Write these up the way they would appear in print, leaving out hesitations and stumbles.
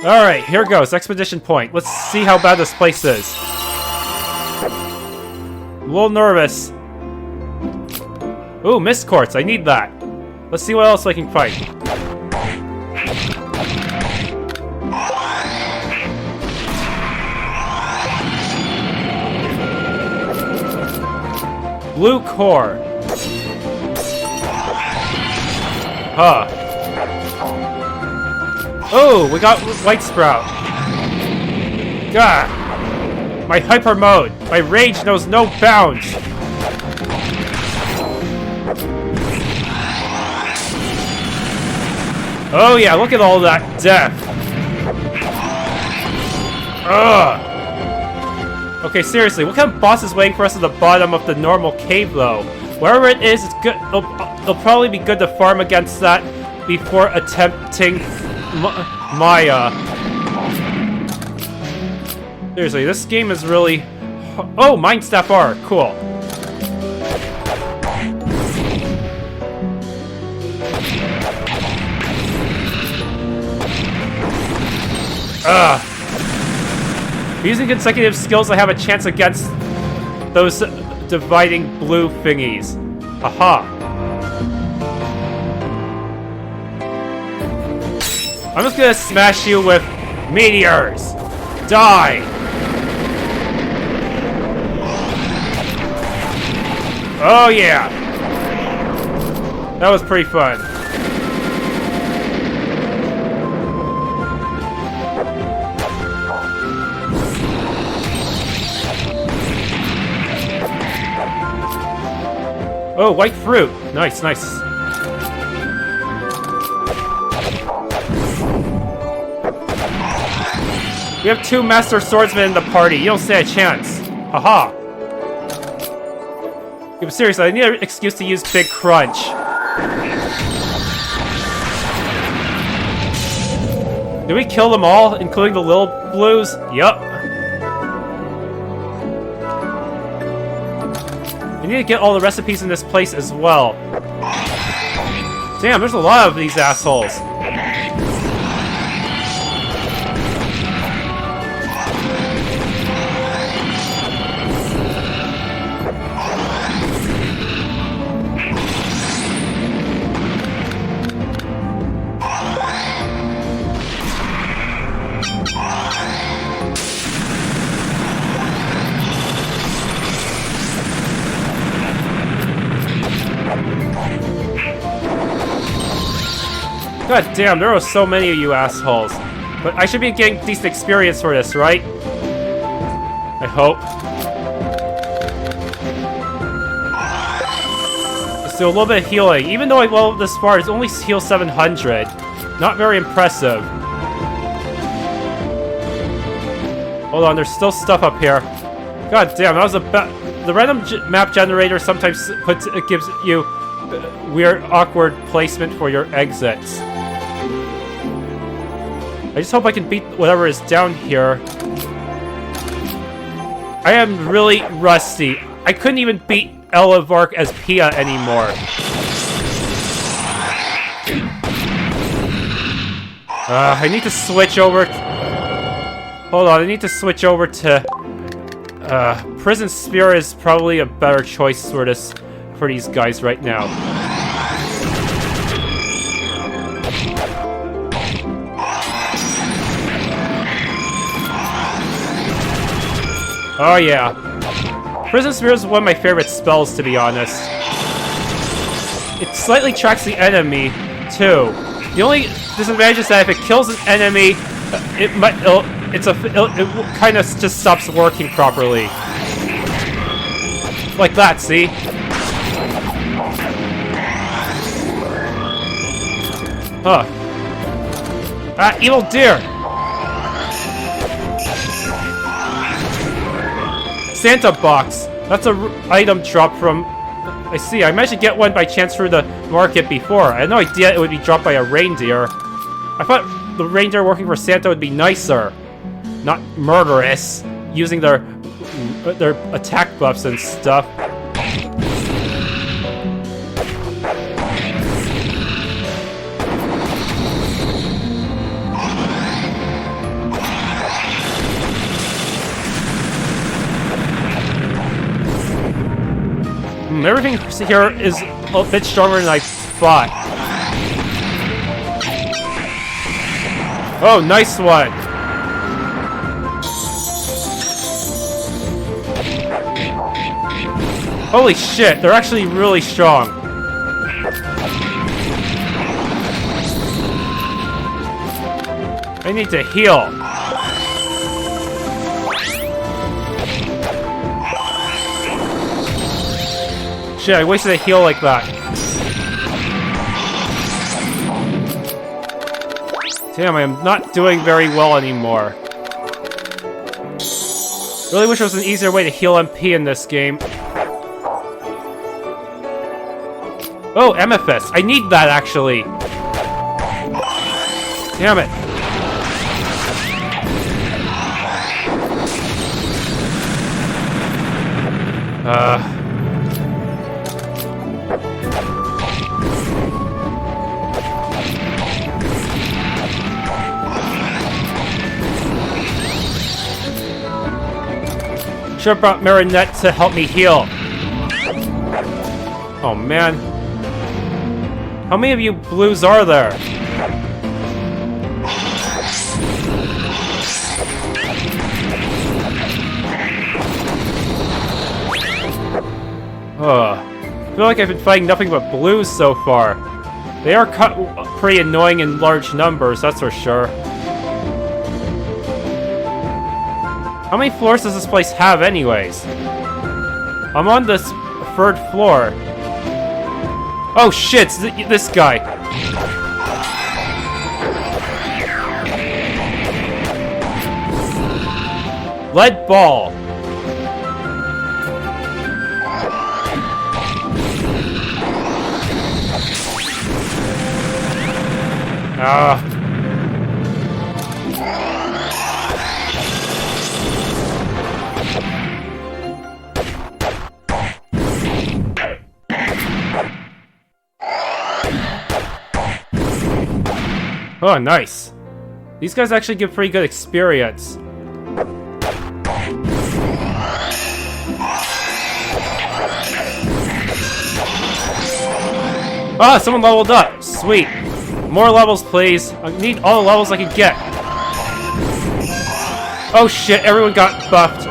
Alright, here goes. Expedition point. Let's see how bad this place is. A little nervous. Ooh, mist quartz. I need that. Let's see what else I can find. Blue core. Huh. Oh, we got white sprout. God. My hyper mode. My rage knows no bounds. Oh yeah, look at all that death. Ugh. Okay, seriously, what kind of boss is waiting for us at the bottom of the normal cave, though? Wherever it is, it's good. It'll probably be good to farm against that before attempting Maya. Seriously, this game is really... Oh, Mind Staff R. Cool. Ugh. Using consecutive skills, I have a chance against those dividing blue thingies. Aha. I'm just gonna smash you with meteors. Die. Oh yeah. That was pretty fun. Oh, white fruit. Nice, nice. We have 2 master swordsmen in the party. You don't stand a chance. Haha. Yeah, but seriously, I need an excuse to use Big Crunch. Did we kill them all, including the little blues? Yup. I need to get all the recipes in this place as well. Damn, there's a lot of these assholes. God damn, there are so many of you assholes. But I should be getting decent experience for this, right? I hope. Let's do a little bit of healing. Even though I leveled this far, it's only heal 700. Not very impressive. Hold on, there's still stuff up here. God damn, that was the random map generator sometimes gives you weird, awkward placement for your exits. I just hope I can beat whatever is down here. I am really rusty. I couldn't even beat Elevark as Pia anymore. I need to switch over... Hold on, I need to switch over to... Prison Spear is probably a better choice for these guys right now. Oh yeah. Prison Spear is one of my favorite spells, to be honest. It slightly tracks the enemy, too. The only disadvantage is that if it kills an enemy, it kind of just stops working properly. Like that, see? Huh. Ah, evil deer! Santa box. That's a item drop from... I see. I managed to get one by chance through the market before. I had no idea it would be dropped by a reindeer. I thought the reindeer working for Santa would be nicer, not murderous, using their attack buffs and stuff. Everything here is a bit stronger than I thought. Oh, nice one. Holy shit, they're actually really strong. I need to heal. Shit, I wasted a heal like that. Damn, I am not doing very well anymore. Really wish there was an easier way to heal MP in this game. Oh, amethyst. I need that, actually. Damn it. Should've brought Marinette to help me heal. Oh, man. How many of you blues are there? I feel like I've been fighting nothing but blues so far. They are pretty annoying in large numbers, that's for sure. How many floors does this place have anyways? I'm on this 3rd floor. Oh shit, this guy. Lead ball. Oh, nice. These guys actually give pretty good experience. Ah, someone leveled up. Sweet. More levels, please. I need all the levels I can get. Oh shit, everyone got buffed.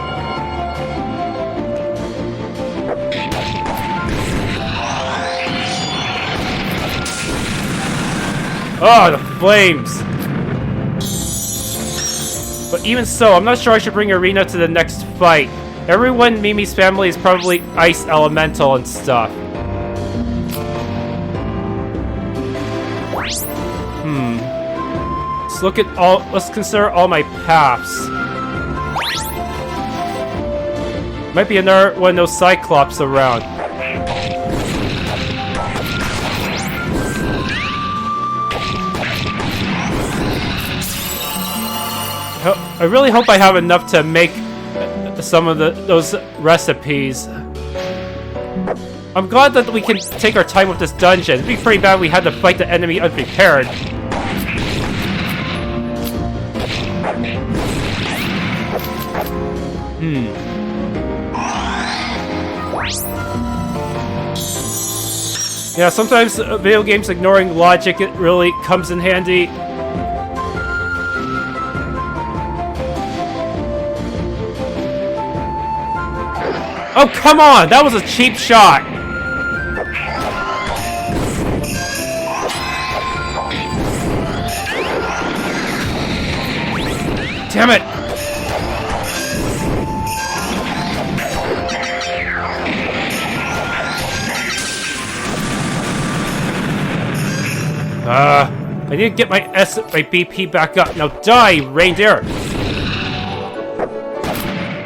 Oh, the flames! But even so, I'm not sure I should bring Arena to the next fight. Everyone in Mimi's family is probably ice elemental and stuff. Let's consider all my paths. Might be another one of those Cyclops around. I really hope I have enough to make some of those recipes. I'm glad that we can take our time with this dungeon. It'd be pretty bad if we had to fight the enemy unprepared. Yeah, sometimes video games ignoring logic, it really comes in handy. Oh, come on! That was a cheap shot! Damn it! I need to get my BP back up. Now die, reindeer!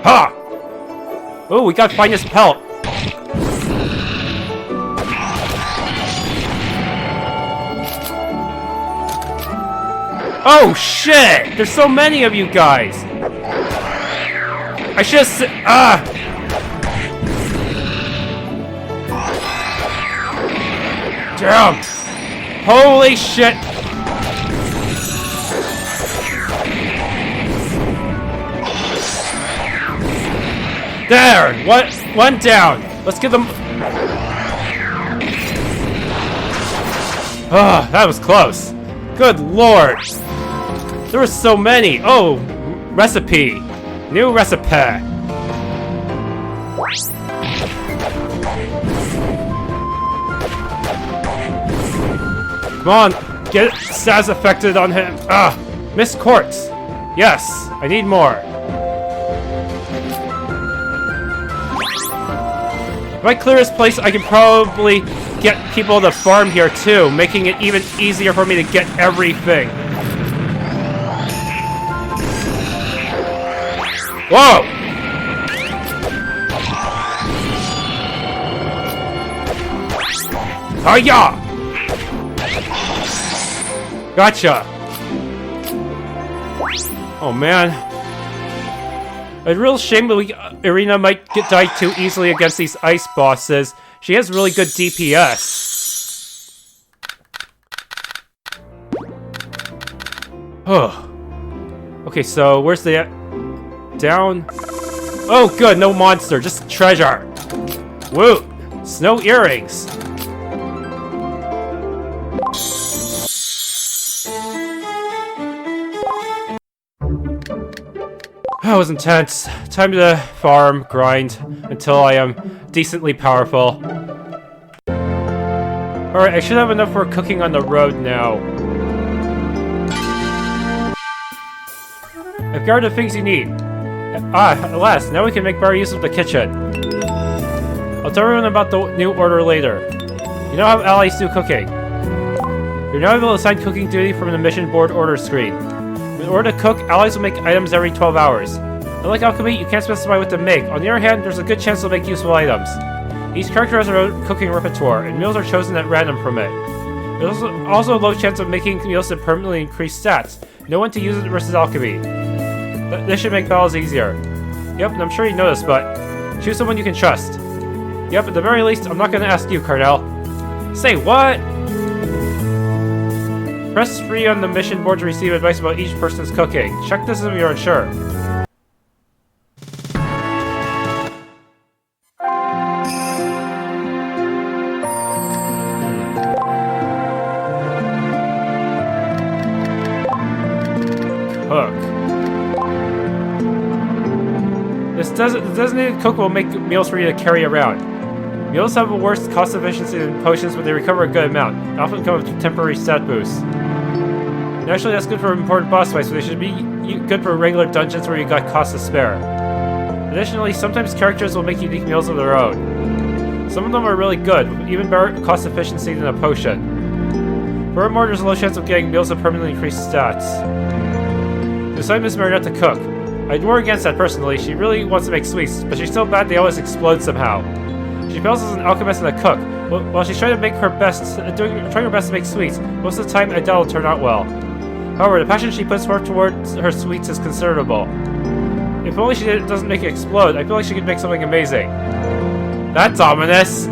Ha! Oh, we gotta find this pelt. Oh shit! There's so many of you guys. I should have Damn! Holy shit! There! One down! Let's get them... Ah, that was close. Good lord. There were so many. Oh, recipe. New recipe. Come on, get Saz affected on him. Ah, missed quartz. Yes, I need more. If I clear this place, I can probably get people to farm here too, making it even easier for me to get everything. Whoa! Hiya! Gotcha! Oh man. A real shame that Irina might die too easily against these ice bosses. She has really good DPS. Oh. Okay, so where's the... down? Oh good, no monster, just treasure. Woo! Snow earrings. That was intense. Time to farm, grind, until I am decently powerful. Alright, I should have enough for cooking on the road now. I've gathered the things you need. Ah, at last, now we can make better use of the kitchen. I'll tell everyone about the new order later. You now have allies do cooking. You're now able to assign cooking duty from the mission board order screen. In order to cook, allies will make items every 12 hours. Unlike alchemy, you can't specify what to make. On the other hand, there's a good chance they'll make useful items. Each character has their own cooking repertoire, and meals are chosen at random from it. There's also a low chance of making meals that permanently increase stats. Know when to use it versus alchemy. This should make battles easier. Yep, and I'm sure you know this, but choose someone you can trust. Yep, at the very least, I'm not gonna ask you, Cardell. Say what? Press 3 on the mission board to receive advice about each person's cooking. Check this if you're unsure. Cook. The designated cook will make meals for you to carry around. Meals have a worse cost efficiency than potions, but they recover a good amount. They often come with temporary stat boosts. Naturally, that's good for important boss fights, but they should be good for regular dungeons where you got cost to spare. Additionally, sometimes characters will make unique meals of their own. Some of them are really good, with even better cost efficiency than a potion. Furthermore, there's a low chance of getting meals that permanently increase stats. Decide Miss Marinette to cook. I'd war against that personally. She really wants to make sweets, but she's so bad they always explode somehow. She fails as an alchemist and a cook. While she's trying her best to make sweets, most of the time that will turn out well. However, the passion she puts forth towards her sweets is considerable. If only she doesn't make it explode, I feel like she could make something amazing. That's ominous!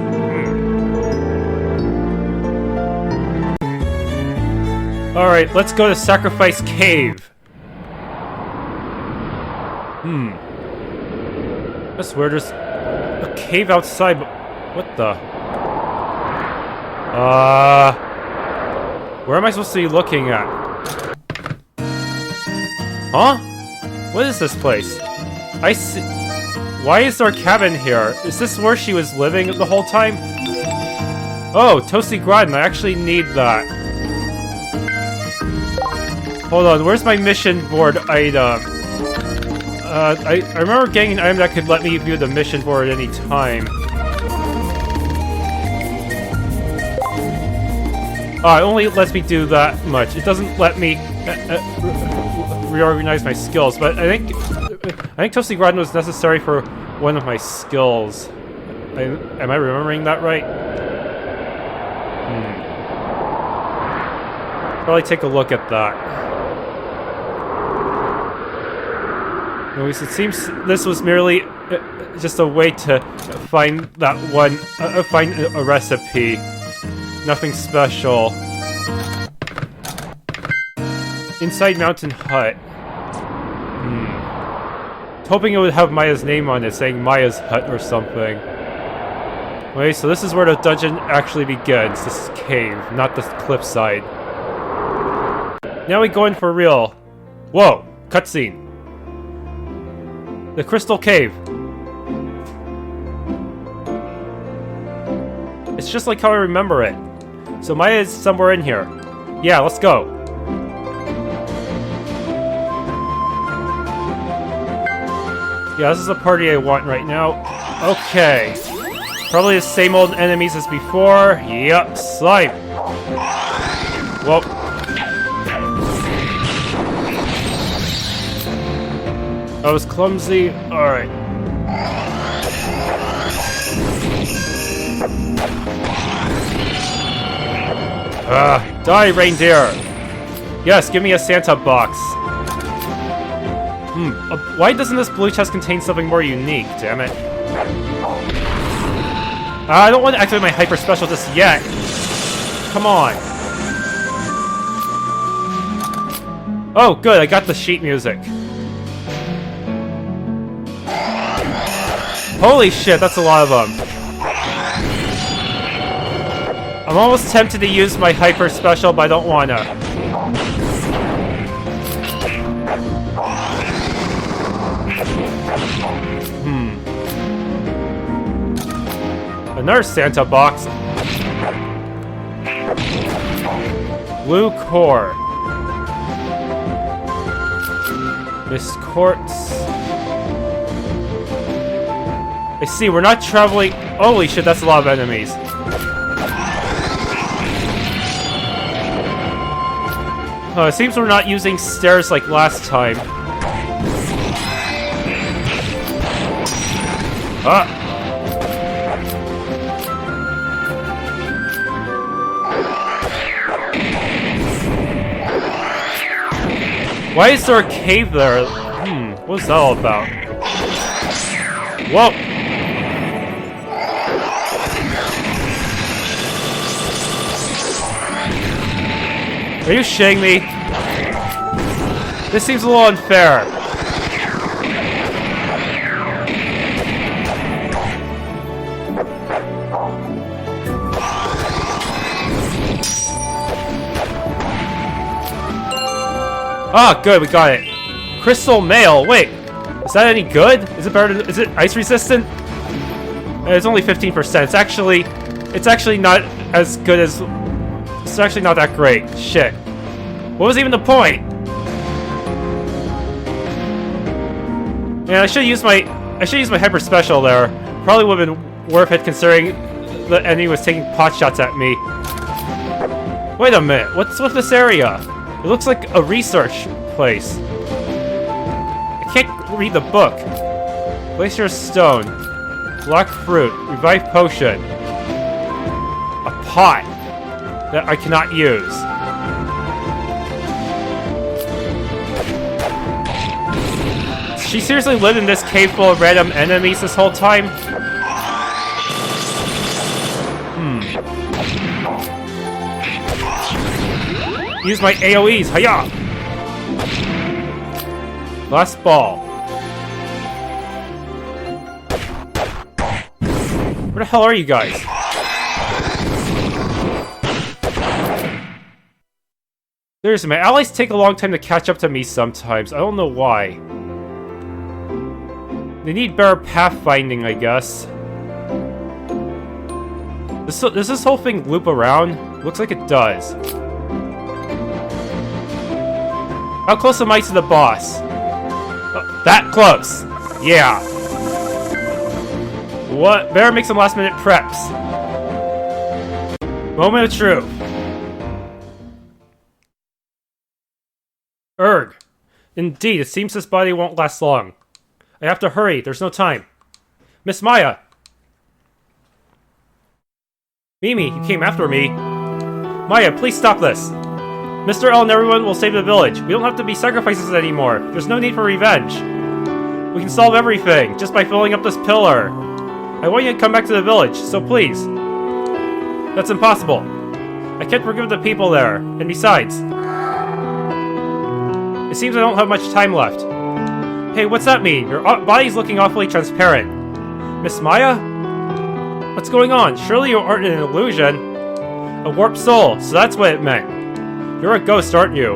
Alright, let's go to Sacrifice Cave. That's weird, there's a cave outside, but what the? Where am I supposed to be looking at? Huh? What is this place? I see. Why is there a cabin here? Is this where she was living the whole time? Oh, Toasty Groton, I actually need that. Hold on, where's my mission board item? I remember getting an item that could let me view the mission board at any time. It only lets me do that much. It doesn't let me reorganize my skills, but I think Toasty Groton was necessary for one of my skills. Am I remembering that right? Probably take a look at that. Anyways, it seems this was merely just a way to find that one, find a recipe. Nothing special. Inside Mountain Hut. Hoping it would have Maya's name on it, saying Maya's Hut or something. Wait, so this is where the dungeon actually begins. This is cave, not the cliffside. Now we go in for real. Whoa, cutscene. The Crystal Cave. It's just like how I remember it. So Maya is somewhere in here. Yeah, let's go. Yeah, this is the party I want right now. Okay. Probably the same old enemies as before. Yup, slime. Whoa. I was clumsy. Alright. Die, reindeer! Yes, give me a Santa box. Why doesn't this blue chest contain something more unique, damn it? I don't want to activate my hyper special just yet. Come on. Oh, good, I got the sheet music. Holy shit, that's a lot of them. I'm almost tempted to use my hyper special, but I don't wanna. Another Santa box. Blue core. Miss Quartz. I see, we're not traveling. Holy shit, that's a lot of enemies. Oh, it seems we're not using stairs like last time. Ah! Why is there a cave there? What's that all about? Whoa! Are you shitting me? This seems a little unfair. Ah, good, we got it. Crystal mail. Wait, is that any good? Is it better? Is it ice resistant? It's only 15%. It's actually not as good as. It's actually not that great. Shit. What was even the point? Yeah, I should use my hyper special there. Probably would have been worth it considering the enemy was taking pot shots at me. Wait a minute. What's with this area? It looks like a research place. I can't read the book. Glacier stone. Black fruit. Revive potion. A pot that I cannot use. She seriously lived in this cave full of random enemies this whole time? Use my AoEs, hiya! Last ball. Where the hell are you guys? Seriously, my allies take a long time to catch up to me sometimes. I don't know why. They need better pathfinding, I guess. Does this whole thing loop around? Looks like it does. How close am I to the boss? That close! Yeah! What? Better make some last minute preps. Moment of truth. Erg. Indeed, it seems this body won't last long. I have to hurry, there's no time. Miss Maya! Mimi, you came after me. Maya, please stop this. Mr. L and everyone will save the village. We don't have to be sacrifices anymore. There's no need for revenge. We can solve everything, just by filling up this pillar. I want you to come back to the village, so please. That's impossible. I can't forgive the people there, and besides... It seems I don't have much time left. Hey, what's that mean? Your body's looking awfully transparent. Miss Maya? What's going on? Surely you aren't an illusion. A warped soul, so that's what it meant. You're a ghost, aren't you?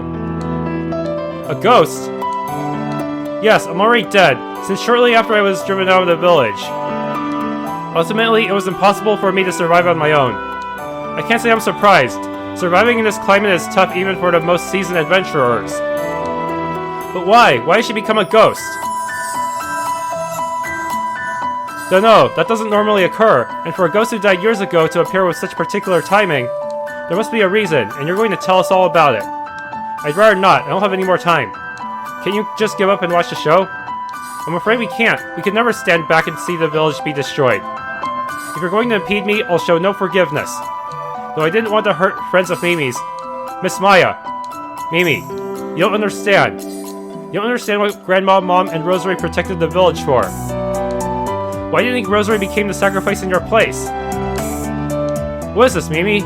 A ghost? Yes, I'm already dead, since shortly after I was driven out of the village. Ultimately, it was impossible for me to survive on my own. I can't say I'm surprised. Surviving in this climate is tough even for the most seasoned adventurers. But why? Why did she become a ghost? Dunno, that doesn't normally occur, and for a ghost who died years ago to appear with such particular timing, there must be a reason, and you're going to tell us all about it. I'd rather not, I don't have any more time. Can't you just give up and watch the show? I'm afraid we can't. We can never stand back and see the village be destroyed. If you're going to impede me, I'll show no forgiveness. Though I didn't want to hurt friends of Mimi's. Miss Maya. Mimi, you don't understand. You don't understand what Grandma, Mom, and Rosary protected the village for. Why do you think Rosary became the sacrifice in your place? What is this, Mimi?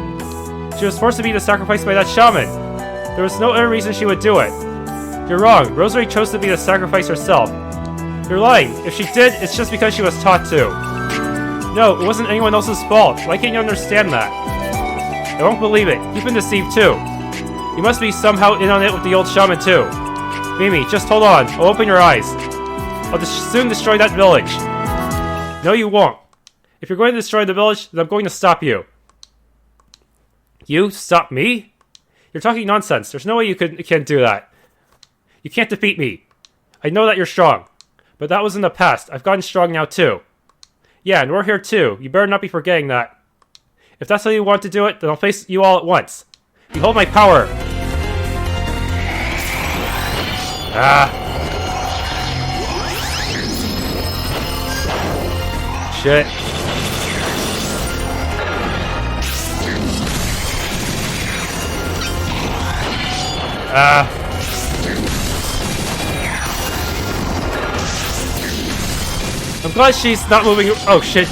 She was forced to be the sacrifice by that shaman. There was no other reason she would do it. You're wrong. Rosary chose to be the sacrifice herself. You're lying. If she did, it's just because she was taught to. No, it wasn't anyone else's fault. Why can't you understand that? I won't believe it. You've been deceived too. You must be somehow in on it with the old shaman too. Mimi, just hold on. I'll open your eyes. I'll soon destroy that village. No, you won't. If you're going to destroy the village, then I'm going to stop you. You? Stop me? You're talking nonsense. There's no way you can do that. You can't defeat me. I know that you're strong. But that was in the past. I've gotten strong now too. Yeah, and we're here too. You better not be forgetting that. If that's how you want to do it, then I'll face you all at once. Behold my power! Ah! Shit. Ah! I'm glad she's not moving. Oh shit.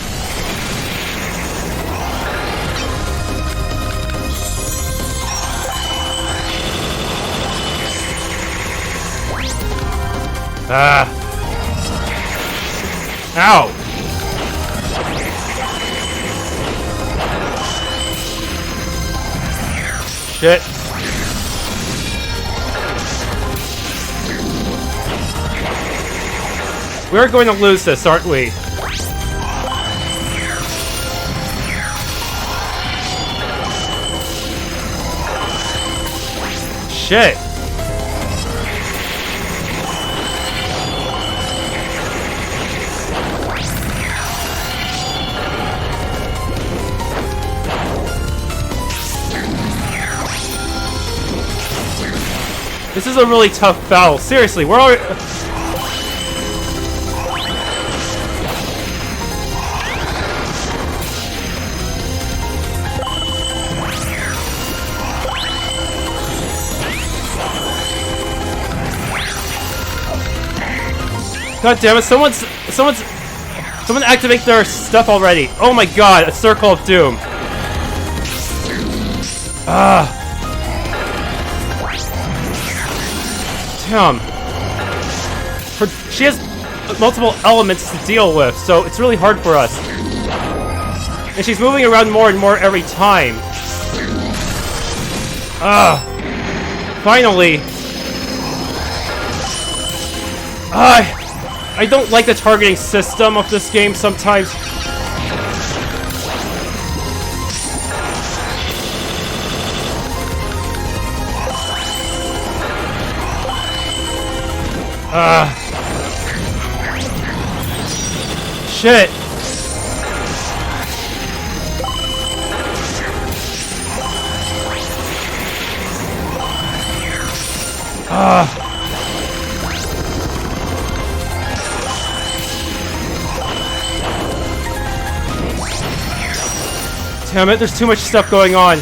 Ah. Ow. Shit. We're going to lose this, aren't we? Shit. This is a really tough battle. Seriously, we're already... God damn it, someone activate their stuff already. Oh my god, a circle of doom. Ah. Damn. She has multiple elements to deal with, so it's really hard for us. And she's moving around more and more every time. Ah. Finally. I don't like the targeting system of this game sometimes. Shit. Damn it, there's too much stuff going on.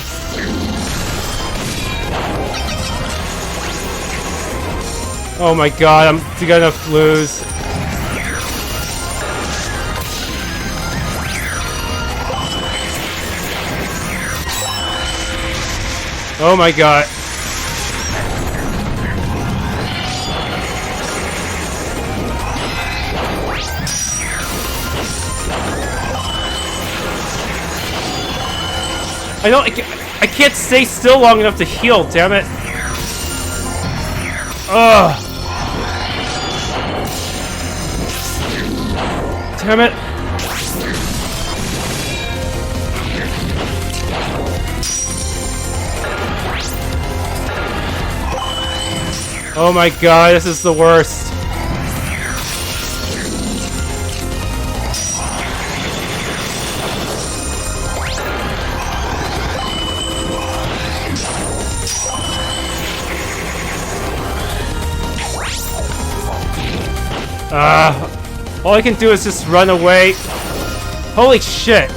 Oh my god, I'm gonna lose. Oh my god. I don't. I can't stay still long enough to heal. Damn it. Ugh. Damn it. Oh my god, this is the worst. All I can do is just run away. Holy shit.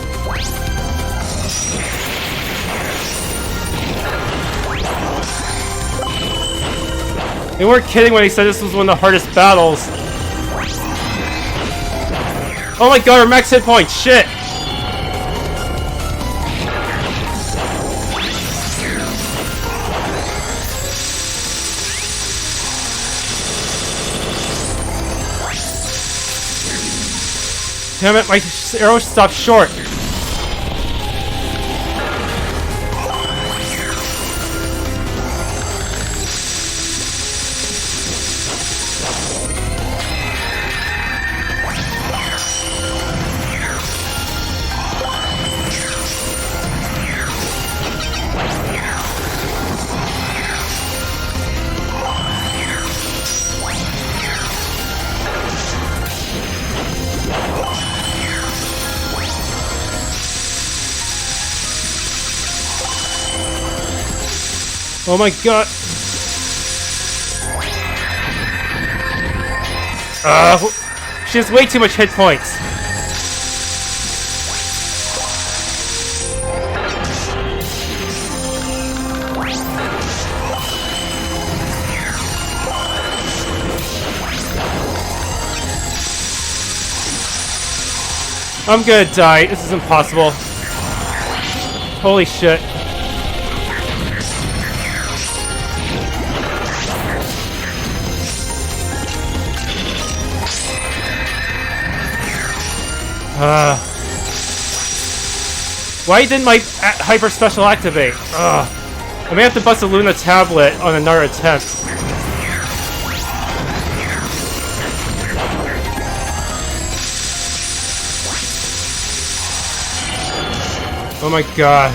They weren't kidding when they said this was one of the hardest battles. Oh my god, our max hit point, shit! Damn it, my arrow stopped short. Oh my god. She has way too much hit points. I'm gonna die. This is impossible. Holy shit. Why didn't my hyper special activate? I may have to bust a Luna tablet on another attempt. Oh my god.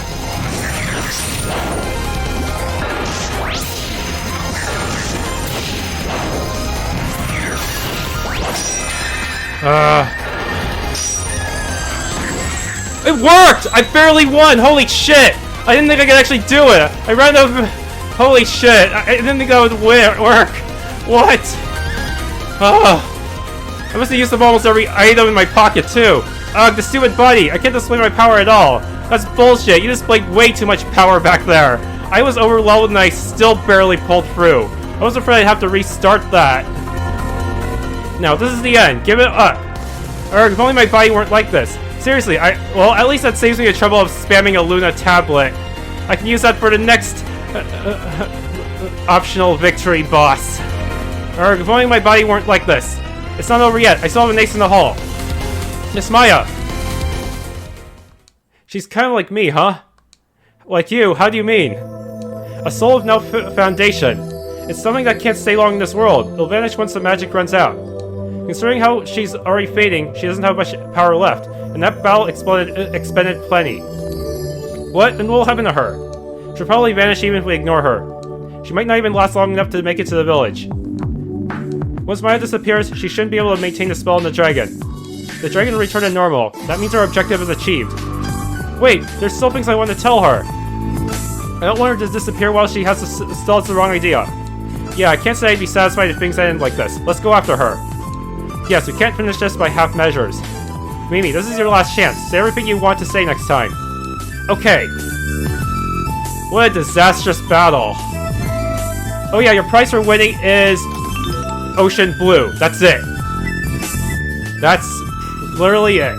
It worked! I barely won! Holy shit! I didn't think I could actually do it! I ran out of... Holy shit! I didn't think that would work! What? I must have used up almost every item in my pocket, too! Ugh, the stupid buddy! I can't display my power at all! That's bullshit! You displayed way too much power back there! I was overloaded and I still barely pulled through. I was afraid I'd have to restart that. Now, this is the end. Give it up! Ugh, if only my body weren't like this. Seriously, well, at least that saves me the trouble of spamming a Luna tablet. I can use that for the next optional victory boss. Or if only my body weren't like this. It's not over yet. I still have an ace in the hole. Miss Maya. She's kind of like me, huh? Like you, how do you mean? A soul of no foundation. It's something that can't stay long in this world. It'll vanish once the magic runs out. Considering how she's already fading, she doesn't have much power left. And that battle expended plenty. What? Then what will happen to her? She'll probably vanish even if we ignore her. She might not even last long enough to make it to the village. Once Maya disappears, she shouldn't be able to maintain the spell on the dragon. The dragon will return to normal. That means our objective is achieved. Wait, there's still things I want to tell her. I don't want her to disappear while she has still has the wrong idea. Yeah, I can't say I'd be satisfied if things end like this. Let's go after her. Yes, we can't finish this by half measures. Mimi, this is your last chance. Say everything you want to say next time. Okay. What a disastrous battle. Oh yeah, your prize for winning is... Ocean Blue. That's it. That's literally it.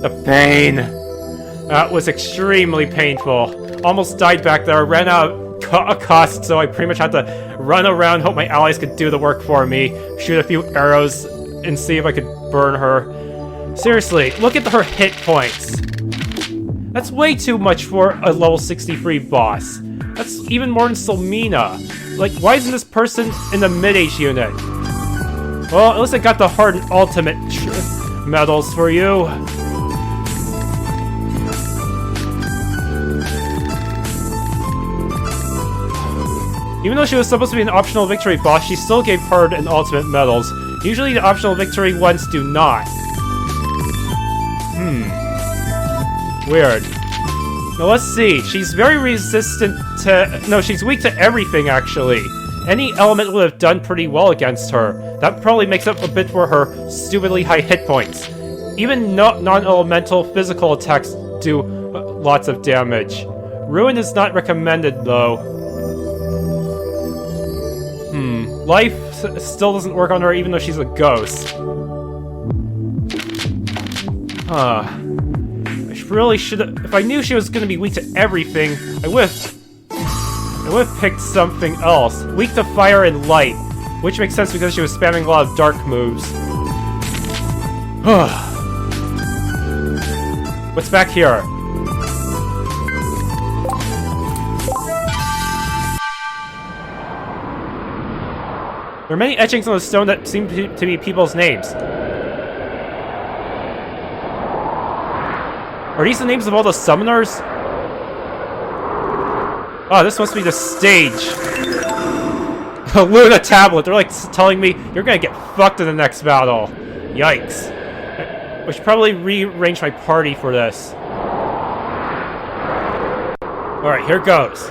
The pain. That was extremely painful. Almost died back there. Ran out of cost, so I pretty much had to run around, hope my allies could do the work for me, shoot a few arrows, and see if I could burn her. Seriously, look at her hit points. That's way too much for a level 63 boss. That's even more than Selmina. Like, why isn't this person in the mid-age unit? Well, at least I got the hard and ultimate medals for you. Even though she was supposed to be an optional victory boss, she still gave hard and ultimate medals. Usually the optional victory ones do not. Weird. Now let's see. She's very resistant to... No, she's weak to everything, actually. Any element would have done pretty well against her. That probably makes up a bit for her stupidly high hit points. Even non-elemental physical attacks do lots of damage. Ruin is not recommended, though. Life still doesn't work on her even though she's a ghost. I really should have... If I knew she was going to be weak to everything, I would have picked something else. Weak to fire and light. Which makes sense because she was spamming a lot of dark moves. What's back here? There are many etchings on the stone that seem to be people's names. Are these the names of all the summoners? Oh, this must be the stage. Luna tablet. They're like telling me you're gonna get fucked in the next battle. Yikes. I should probably rearrange my party for this. Alright, here goes.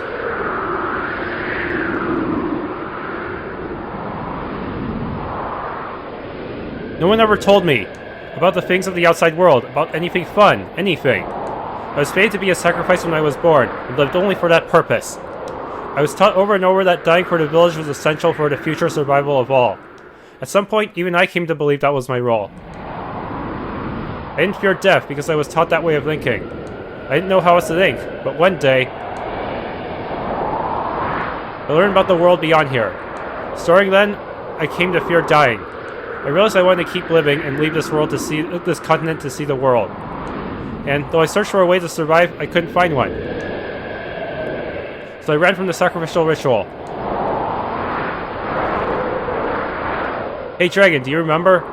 No one ever told me about the things of the outside world, about anything fun, anything. I was fated to be a sacrifice when I was born, and lived only for that purpose. I was taught over and over that dying for the village was essential for the future survival of all. At some point, even I came to believe that was my role. I didn't fear death because I was taught that way of thinking. I didn't know how else to think, but one day, I learned about the world beyond here. Starting then, I came to fear dying. I realized I wanted to keep living and leave this world to see this continent to see the world. And though I searched for a way to survive, I couldn't find one. So I ran from the sacrificial ritual. Hey Dragon, do you remember?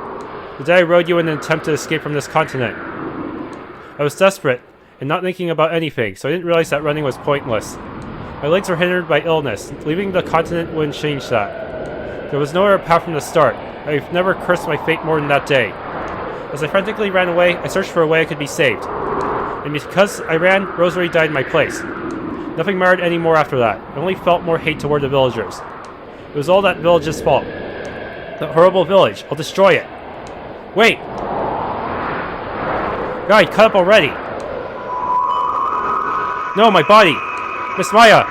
The day I rode you in an attempt to escape from this continent. I was desperate, and not thinking about anything, so I didn't realize that running was pointless. My legs were hindered by illness. Leaving the continent wouldn't change that. There was no other path from the start. I've never cursed my fate more than that day. As I frantically ran away, I searched for a way I could be saved. And because I ran, Rosary died in my place. Nothing mattered anymore after that. I only felt more hate toward the villagers. It was all that village's fault. That horrible village. I'll destroy it. Wait! God, cut up already! No, my body! Miss Maya!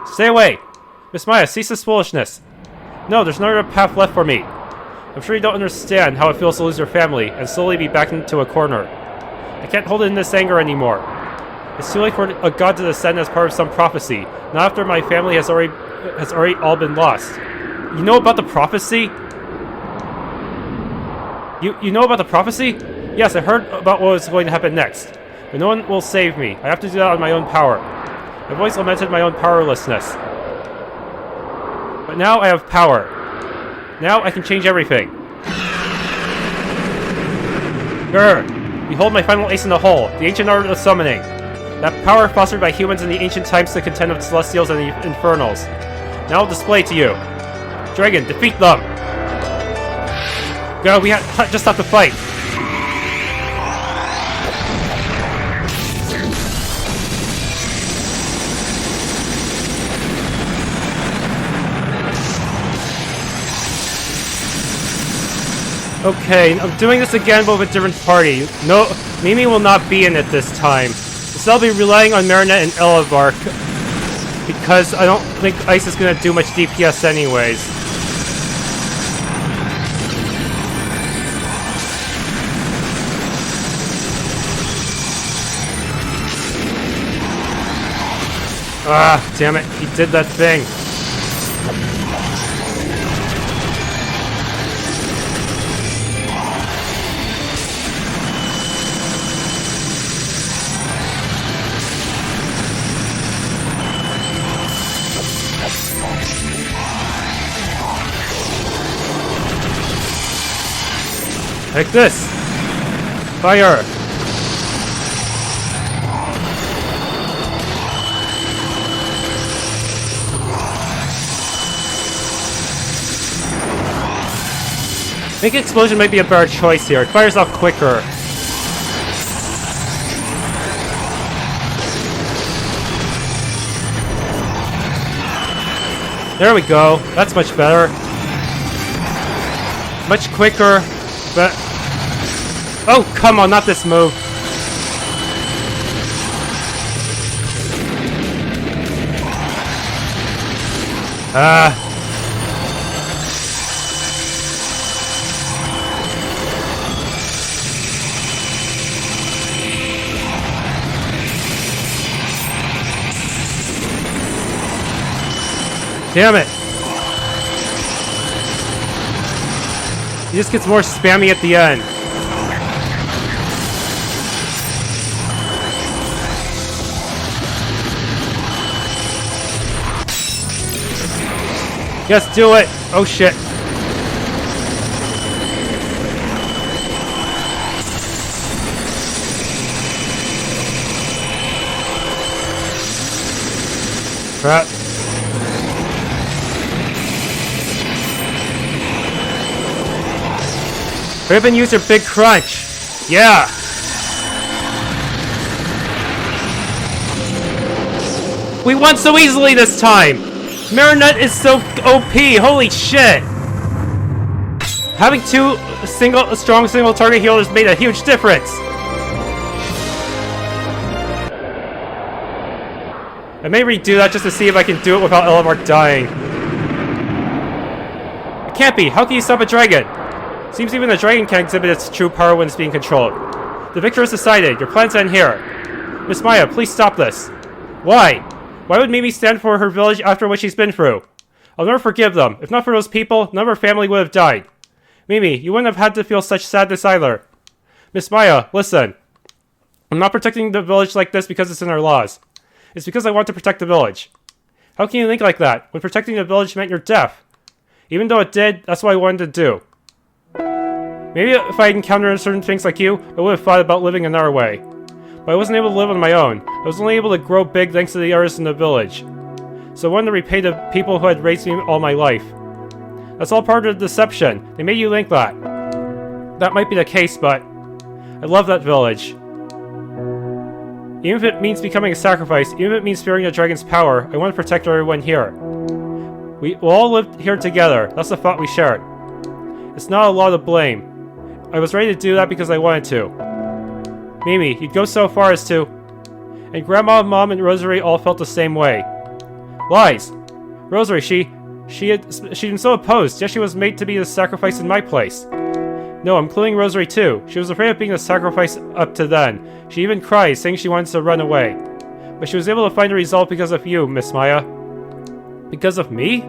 Stay away! Miss Maya, cease this foolishness! No, there's no other path left for me. I'm sure you don't understand how it feels to lose your family and slowly be backed into a corner. I can't hold in this anger anymore. It's too late for a god to descend as part of some prophecy, not after my family has already all been lost. You know about the prophecy? You know about the prophecy? Yes, I heard about what was going to happen next. But no one will save me. I have to do that on my own power. I've always lamented my own powerlessness. But now I have power. Now I can change everything. Grr! Behold my final ace in the hole, the ancient art of summoning. That power fostered by humans in the ancient times to contend with celestials and the infernals. Now I'll display to you. Dragon, defeat them! Go, we just have to fight. Okay, I'm doing this again but with a different party. No, Mimi will not be in it this time. So I'll be relying on Marinette and Elevark. Because I don't think Ice is gonna do much DPS anyways. Ah, damn it, he did that thing. Take this! Fire! I think explosion might be a better choice here. It fires off quicker. There we go. That's much better. Much quicker. But oh, come on, not this move. Damn it. He just gets more spammy at the end. Yes, do it! Oh shit. Crap. Hurry up and use your big crunch! Yeah! We won so easily this time! Marinette is so OP, holy shit! Having two strong single target healers made a huge difference! I may redo that just to see if I can do it without Elamar dying. It can't be! How can you stop a dragon? Seems even the dragon can exhibit its true power when it's being controlled. The victor is decided. Your plans end here. Miss Maya, please stop this. Why? Why would Mimi stand for her village after what she's been through? I'll never forgive them. If not for those people, none of her family would have died. Mimi, you wouldn't have had to feel such sadness either. Miss Maya, listen. I'm not protecting the village like this because it's in our laws. It's because I want to protect the village. How can you think like that, when protecting the village meant your death? Even though it did, that's what I wanted to do. Maybe if I encountered certain things like you, I would have thought about living another way. But I wasn't able to live on my own. I was only able to grow big thanks to the others in the village. So I wanted to repay the people who had raised me all my life. That's all part of the deception. They made you think that. That might be the case, but I love that village. Even if it means becoming a sacrifice, even if it means fearing the dragon's power, I want to protect everyone here. We'll all live here together. That's the thought we shared. It's not a lot to blame. I was ready to do that because I wanted to. Mimi, you'd go so far as to... And Grandma, Mom, and Rosary all felt the same way. Lies! Rosary, she'd been so opposed, yet she was made to be the sacrifice in my place. No, I'm including Rosary too. She was afraid of being the sacrifice up to then. She even cried, saying she wanted to run away. But she was able to find a resolve because of you, Miss Maya. Because of me?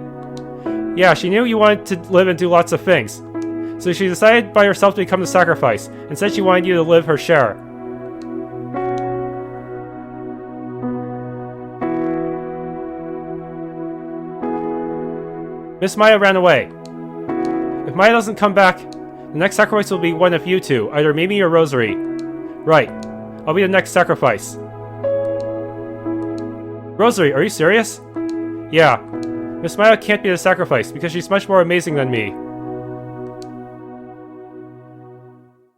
Yeah, she knew you wanted to live and do lots of things. So she decided by herself to become the sacrifice, and said she wanted you to live her share. Miss Maya ran away. If Maya doesn't come back, the next sacrifice will be one of you two, either Mimi or Rosary. Right. I'll be the next sacrifice. Rosary, are you serious? Yeah. Miss Maya can't be the sacrifice, because she's much more amazing than me.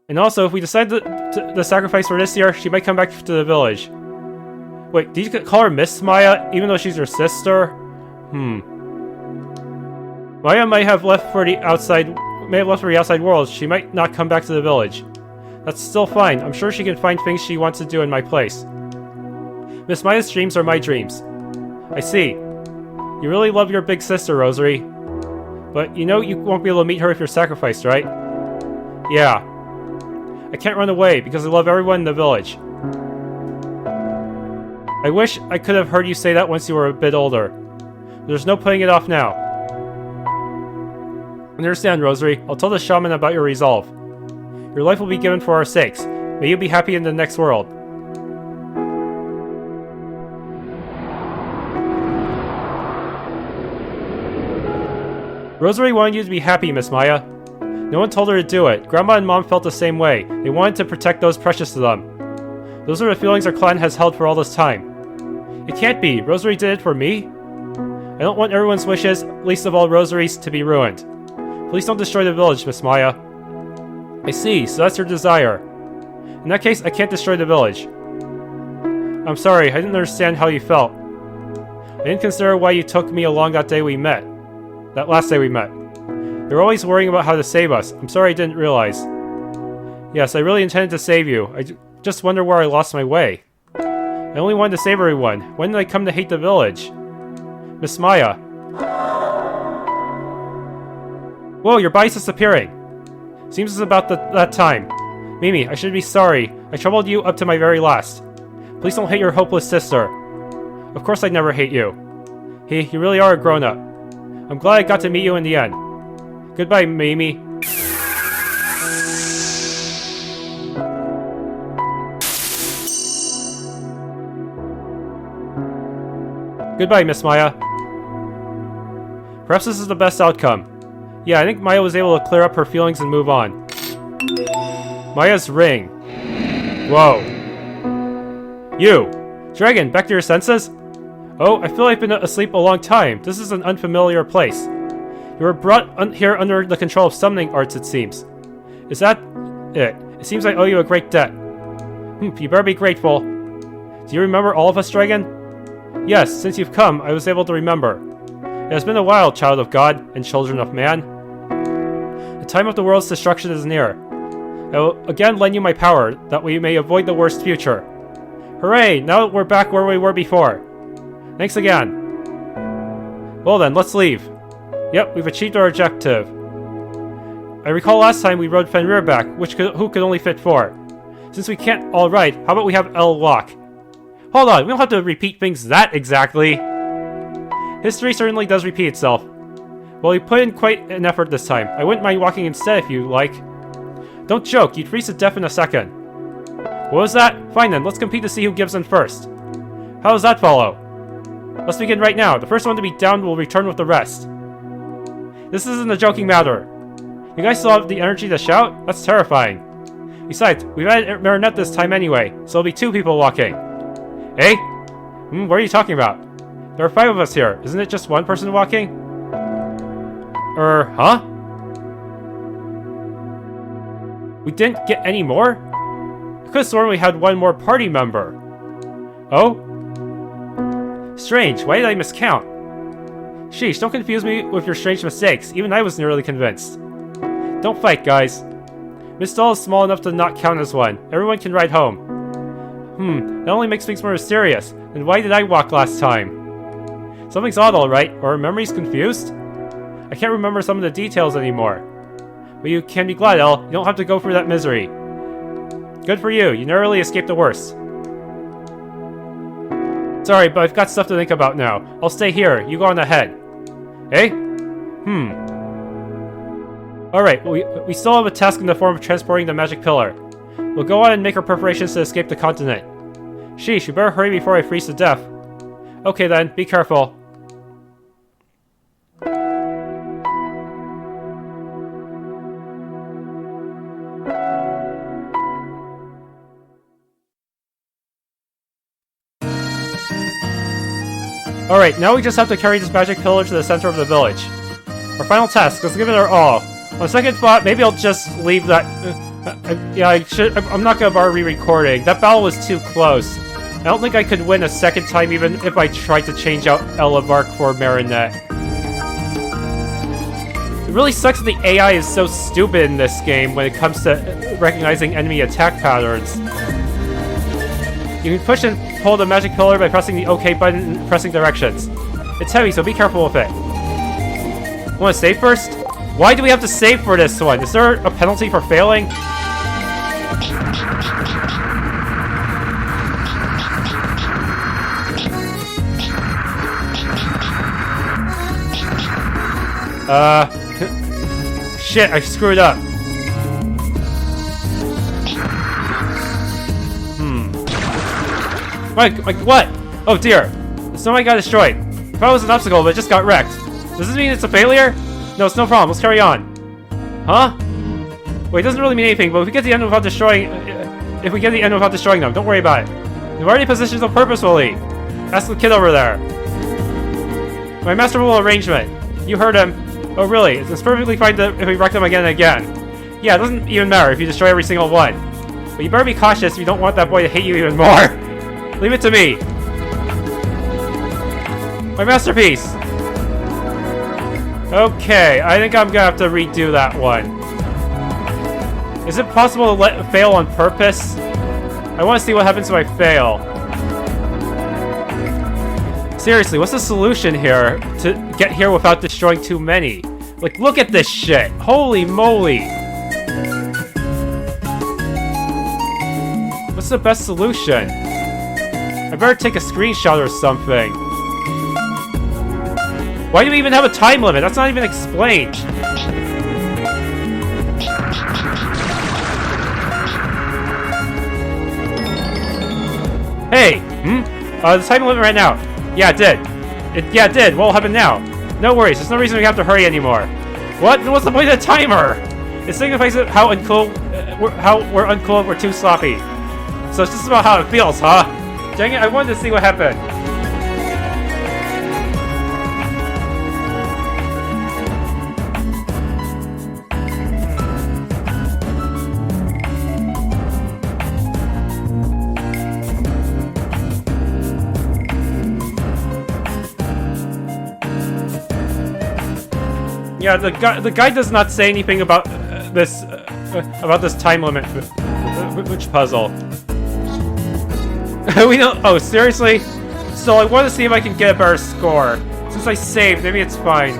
And also, if we decide the sacrifice for this year, she might come back to the village. Wait, did you call her Miss Maya, even though she's your sister? Maya might have left for the outside world. She might not come back to the village. That's still fine. I'm sure she can find things she wants to do in my place. Miss Maya's dreams are my dreams. I see. You really love your big sister, Rosary. But you know you won't be able to meet her if you're sacrificed, right? Yeah. I can't run away because I love everyone in the village. I wish I could have heard you say that once you were a bit older. There's no putting it off now. Understand, Rosary. I'll tell the shaman about your resolve. Your life will be given for our sakes. May you be happy in the next world. Rosary wanted you to be happy, Miss Maya. No one told her to do it. Grandma and Mom felt the same way. They wanted to protect those precious to them. Those are the feelings our clan has held for all this time. It can't be. Rosary did it for me? I don't want everyone's wishes, least of all Rosary's, to be ruined. Please don't destroy the village, Miss Maya. I see, so that's your desire. In that case, I can't destroy the village. I'm sorry, I didn't understand how you felt. I didn't consider why you took me along that day we met. That last day we met. You were always worrying about how to save us. I'm sorry I didn't realize. Yes, I really intended to save you. I just wonder where I lost my way. I only wanted to save everyone. When did I come to hate the village? Miss Maya. Whoa, your body's disappearing. Seems it's about that time. Mimi, I should be sorry. I troubled you up to my very last. Please don't hate your hopeless sister. Of course I'd never hate you. You really are a grown-up. I'm glad I got to meet you in the end. Goodbye, Mimi. Goodbye, Miss Maya. Perhaps this is the best outcome. Yeah, I think Maya was able to clear up her feelings and move on. Maya's ring. Whoa. You! Dragon, back to your senses? Oh, I feel I've been asleep a long time. This is an unfamiliar place. You were brought here under the control of summoning arts, it seems. Is that it? It seems I owe you a great debt. You better be grateful. Do you remember all of us, Dragon? Yes, since you've come, I was able to remember. It has been a while, child of God and children of man. The time of the world's destruction is near. I will again lend you my power, that we may avoid the worst future. Hooray! Now we're back where we were before. Thanks again. Well then, let's leave. Yep, we've achieved our objective. I recall last time we rode Fenrir back, who could only fit 4. Since we can't all ride, how about we have L walk? Hold on, we don't have to repeat things that exactly. History certainly does repeat itself. Well, you put in quite an effort this time. I wouldn't mind walking instead if you like. Don't joke, you'd freeze to death in a second. What was that? Fine then, let's compete to see who gives in first. How does that follow? Let's begin right now. The first one to be downed will return with the rest. This isn't a joking matter. You guys still have the energy to shout? That's terrifying. Besides, we've added Marinette this time anyway, so it'll be 2 people walking. Eh? What are you talking about? There are 5 of us here. Isn't it just 1 person walking? Huh? We didn't get any more? I could have sworn we had 1 more party member. Oh? Strange, why did I miscount? Sheesh, don't confuse me with your strange mistakes. Even I was nearly convinced. Don't fight, guys. Miss Doll is small enough to not count as 1. Everyone can ride home. That only makes things more mysterious. Then why did I walk last time? Something's odd, alright. Or are memories confused? I can't remember some of the details anymore. But you can be glad, Elle. You don't have to go through that misery. Good for you. You narrowly escaped the worst. Sorry, but I've got stuff to think about now. I'll stay here. You go on ahead. Eh? Alright, we still have a task in the form of transporting the magic pillar. We'll go on and make our preparations to escape the continent. Sheesh, you better hurry before I freeze to death. Okay then, be careful. Alright, now we just have to carry this magic pillar to the center of the village. Our final task, let's give it our all. On second thought, maybe I'll just leave that... I'm not gonna bother re-recording. That battle was too close. I don't think I could win a second time even if I tried to change out Ella Bark for Marinette. It really sucks that the AI is so stupid in this game when it comes to recognizing enemy attack patterns. You can push and pull the magic pillar by pressing the OK button and pressing directions. It's heavy, so be careful with it. Want to save first? Why do we have to save for this one? Is there a penalty for failing? Shit, I screwed up. Like what? Oh dear. Somebody got destroyed. I thought it was an obstacle, but it just got wrecked. Does this mean it's a failure? No, it's no problem. Let's carry on. Huh? Wait, it doesn't really mean anything, but if we get the end without destroying... If we get the end without destroying them, don't worry about it. We've already positioned them purposefully. Ask the kid over there. My masterful arrangement. You heard him. Oh, really? It's perfectly fine if we wreck them again and again. Yeah, it doesn't even matter if you destroy every single one. But you better be cautious if you don't want that boy to hate you even more. Leave it to me. My masterpiece. Okay, I think I'm gonna have to redo that one. Is it possible to fail on purpose? I want to see what happens if I fail. Seriously, what's the solution here to get here without destroying too many? Like, look at this shit! Holy moly! What's the best solution? I better take a screenshot or something. Why do we even have a time limit? That's not even explained. Hey! The time limit right now. Yeah, it did. Yeah, it did. What will happen now? No worries. There's no reason we have to hurry anymore. What? What's the point of the timer? It signifies how uncool, we're uncool, we're too sloppy. So it's just about how it feels, huh? Dang it, I wanted to see what happened. Yeah, the guy does not say anything about this time limit. Which puzzle? We don't. Oh, seriously? So I want to see if I can get a better score. Since I saved, maybe it's fine.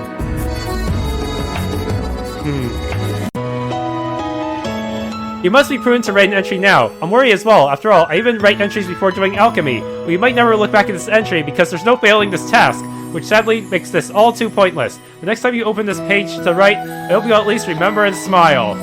You must be prudent to write an entry now. I'm worried as well. After all, I even write entries before doing alchemy. But you might never look back at this entry because there's no failing this task, which sadly makes this all too pointless. The next time you open this page to write, I hope you'll at least remember and smile.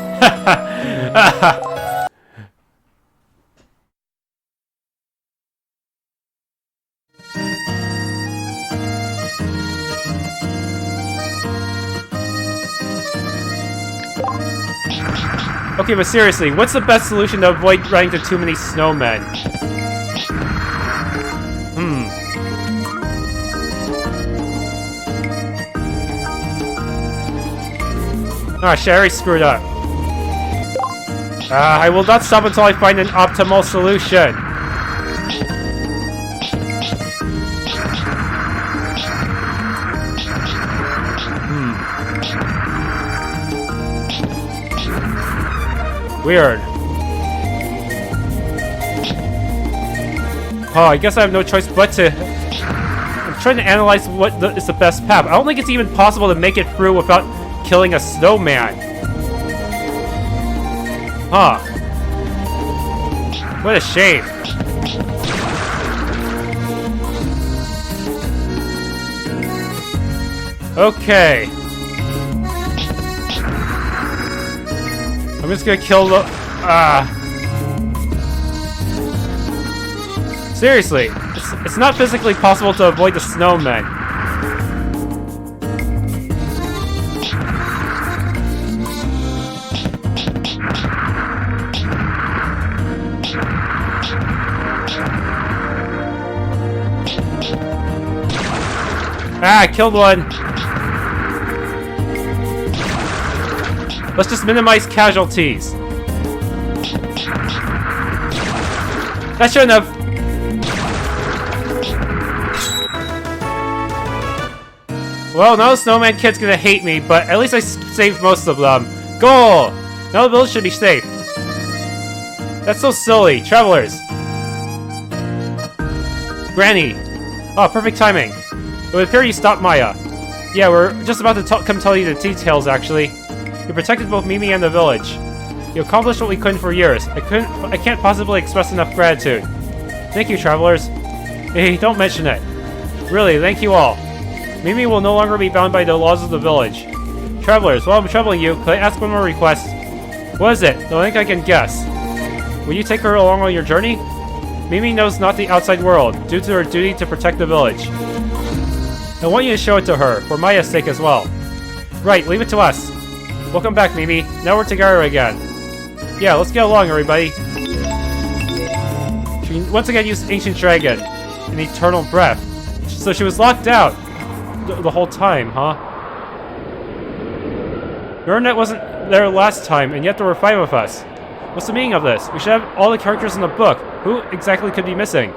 Okay, but seriously, what's the best solution to avoid running into too many snowmen? Ah, shit, I already screwed up. I will not stop until I find an optimal solution. Weird. Oh, I guess I have no choice but to... I'm trying to analyze what is the best path. I don't think it's even possible to make it through without killing a snowman. Huh. What a shame. Okay. I'm just gonna kill the... Seriously, it's not physically possible to avoid the snowmen. Ah, I killed one. Let's just minimize casualties. That shouldn't have. Well, now the snowman kid's gonna hate me, but at least I saved most of them. Goal! Now the village should be safe. That's so silly. Travelers. Granny. Oh, perfect timing. It would appear you stopped Maya. Yeah, we're just about to come tell you the details, actually. You protected both Mimi and the village. You accomplished what we couldn't for years. I can't possibly express enough gratitude. Thank you, travelers. Hey, don't mention it. Really, thank you all. Mimi will no longer be bound by the laws of the village. Travelers, while I'm troubling you, could I ask one more request? What is it? Though I think I can guess. Will you take her along on your journey? Mimi knows not the outside world, due to her duty to protect the village. I want you to show it to her, for Maya's sake as well. Right, leave it to us. Welcome back, Mimi. Now we're together again. Yeah, let's get along, everybody. She once again used Ancient Dragon and Eternal Breath. So she was locked out the whole time, huh? Burnett wasn't there last time, and yet there were 5 of us. What's the meaning of this? We should have all the characters in the book. Who exactly could be missing?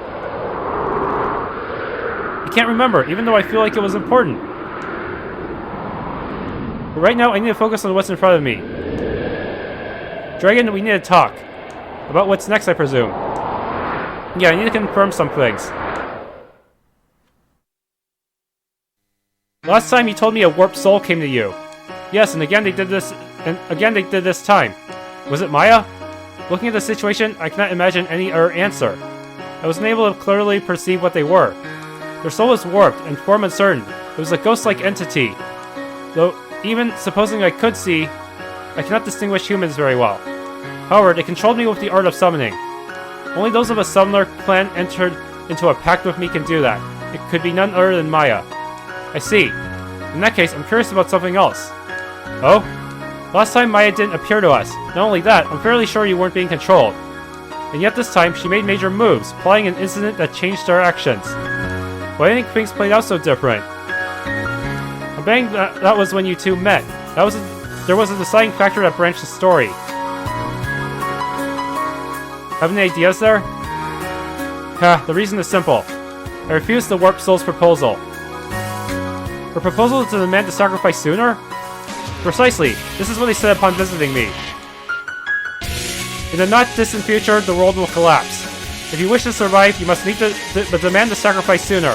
I can't remember, even though I feel like it was important. But right now, I need to focus on what's in front of me. Dragon, we need to talk. About what's next, I presume. Yeah, I need to confirm some things. Last time you told me a warped soul came to you. Yes, and again they did this time. Was it Maya? Looking at the situation, I cannot imagine any other answer. I was unable to clearly perceive what they were. Their soul was warped and form uncertain. It was a ghost-like entity. Though, even supposing I could see, I cannot distinguish humans very well. However, they controlled me with the art of summoning. Only those of a similar clan entered into a pact with me can do that. It could be none other than Maya. I see. In that case, I'm curious about something else. Oh? Last time Maya didn't appear to us. Not only that, I'm fairly sure you weren't being controlled. And yet this time, she made major moves, plotting an incident that changed our actions. Why do you think things played out so different? I'm betting that was when you two met. There was a deciding factor that branched the story. Have any ideas there? The reason is simple. I refused the Warped Soul's proposal. Her proposal to demand to sacrifice sooner? Precisely. This is what they said upon visiting me. In the not-distant future, the world will collapse. If you wish to survive, you must meet the demand to sacrifice sooner.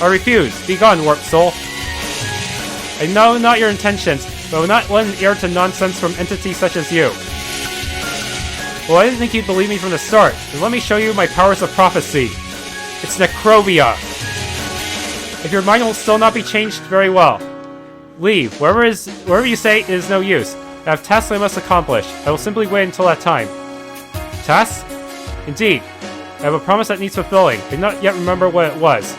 I refuse. Be gone, Warped Soul. I know not your intentions, but I will not lend an ear to nonsense from entities such as you. Well, I didn't think you'd believe me from the start. Then let me show you my powers of prophecy. It's Necrovia. If your mind will still not be changed very well, leave. Wherever you say it is no use. I have tasks I must accomplish. I will simply wait until that time. Tasks? Indeed. I have a promise that needs fulfilling. I do not yet remember what it was.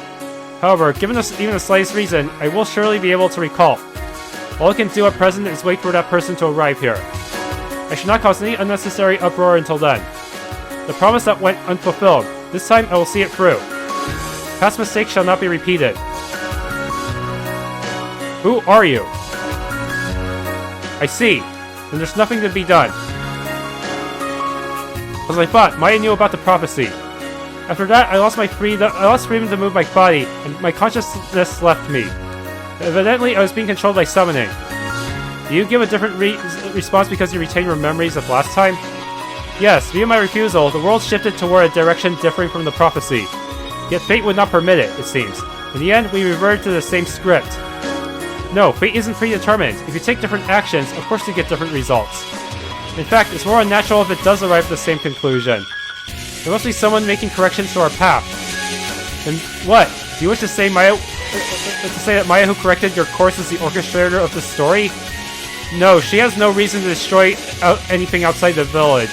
However, given even the slightest reason, I will surely be able to recall. All I can do at present is wait for that person to arrive here. I should not cause any unnecessary uproar until then. The promise that went unfulfilled. This time I will see it through. Past mistakes shall not be repeated. Who are you? I see. Then there's nothing to be done. As I thought, Maya knew about the prophecy. After that, I lost freedom to move my body, and my consciousness left me. Evidently, I was being controlled by summoning. Do you give a different response because you retain your memories of last time? Yes, via my refusal, the world shifted toward a direction differing from the prophecy. Yet fate would not permit it, it seems. In the end, we reverted to the same script. No, fate isn't predetermined. If you take different actions, of course you get different results. In fact, it's more unnatural if it does arrive at the same conclusion. There must be someone making corrections to our path. And what? Do you wish to say that Maya who corrected your course is the orchestrator of the story? No, she has no reason to destroy anything outside the village.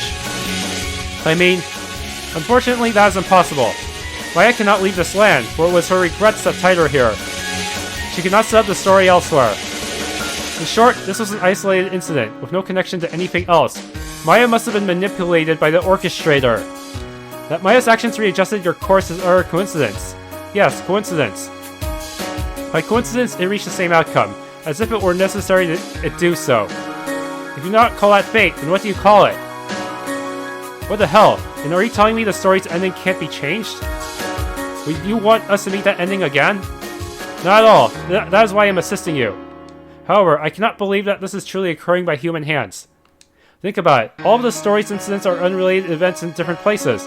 I mean, unfortunately that is impossible. Maya cannot leave this land, for it was her regrets that tied her here. She cannot set up the story elsewhere. In short, this was an isolated incident, with no connection to anything else. Maya must have been manipulated by the orchestrator. That Maya's actions readjusted your course is a coincidence. Yes, coincidence. By coincidence, it reached the same outcome, as if it were necessary that it do so. If you do not call that fate, then what do you call it? What the hell? And are you telling me the story's ending can't be changed? Would you want us to meet that ending again? Not at all. That is why I am assisting you. However, I cannot believe that this is truly occurring by human hands. Think about it. All of the story's incidents are unrelated events in different places.